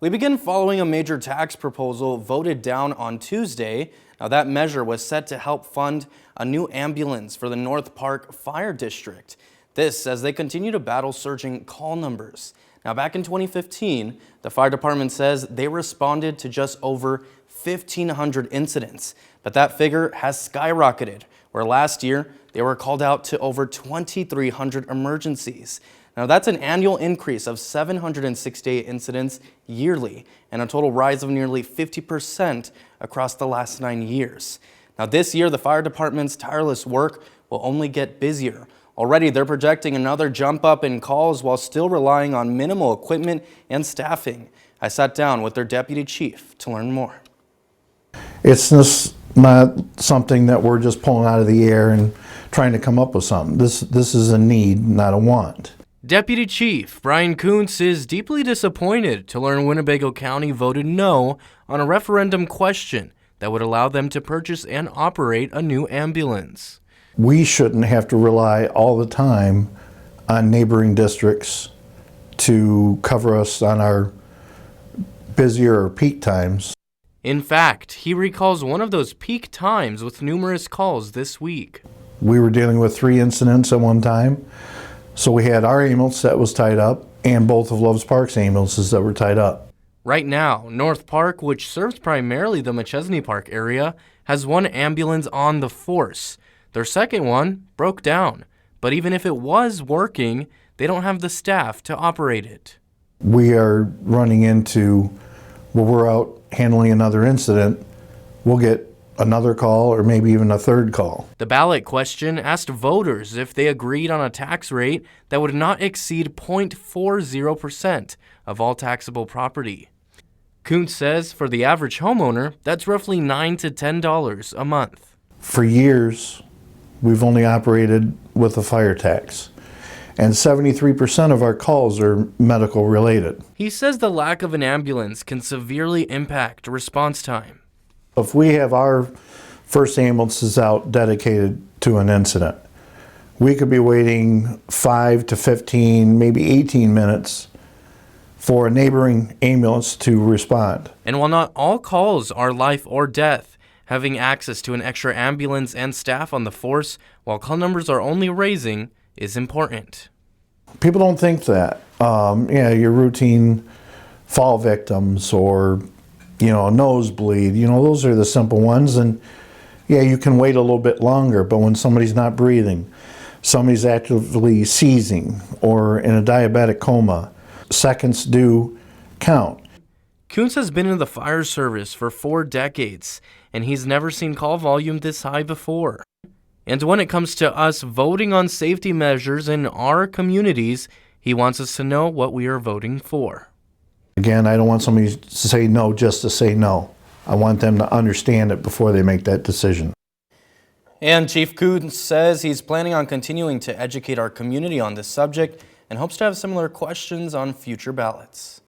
We begin following a major tax proposal voted down on Tuesday. Now, that measure was set to help fund a new ambulance for the North Park Fire District. This as they continue to battle surging call numbers. Now, back in 2015, the fire department says they responded to just over 1,500 incidents, but that figure has skyrocketed, where last year they were called out to over 2,300 emergencies. Now, that's an annual increase of 768 incidents yearly and a total rise of nearly 50% across the last 9 years. Now, this year, the fire department's tireless work will only get busier. Already, they're projecting another jump up in calls while still relying on minimal equipment and staffing. I sat down with their deputy chief to learn more. It's just not something that we're just pulling out of the air and trying to come up with something. This is a need, not a want. Deputy Chief Brian Kuntz is deeply disappointed to learn Winnebago County voted no on a referendum question that would allow them to purchase and operate a new ambulance. We shouldn't have to rely all the time on neighboring districts to cover us on our busier or peak times. In fact, he recalls one of those peak times with numerous calls this week. We were dealing with 3 incidents at one time. So we had our ambulance that was tied up and both of Loves Park's ambulances that were tied up. Right now, North Park, which serves primarily the McChesney Park area, has one ambulance on the force. Their second one broke down, but even if it was working, they don't have the staff to operate it. We are running into, where we're out handling another incident, we'll get another call or maybe even a third call. The ballot question asked voters if they agreed on a tax rate that would not exceed 0.40% of all taxable property. Kuntz says for the average homeowner, that's roughly $9 to $10 a month. For years, we've only operated with a fire tax, and 73% of our calls are medical related. He says the lack of an ambulance can severely impact response time. If we have our first ambulances out dedicated to an incident, we could be waiting 5 to 15, maybe 18 minutes for a neighboring ambulance to respond. And while not all calls are life or death, having access to an extra ambulance and staff on the force while call numbers are only rising is important. People don't think that. Your routine fall victims or a nosebleed, those are the simple ones. And yeah, you can wait a little bit longer, but when somebody's not breathing, somebody's actively seizing or in a diabetic coma, seconds do count. Kuntz has been in the fire service for 4 decades, and he's never seen call volume this high before. And when it comes to us voting on safety measures in our communities, he wants us to know what we are voting for. Again, I don't want somebody to say no just to say no. I want them to understand it before they make that decision. And Chief Kuntz says he's planning on continuing to educate our community on this subject and hopes to have similar questions on future ballots.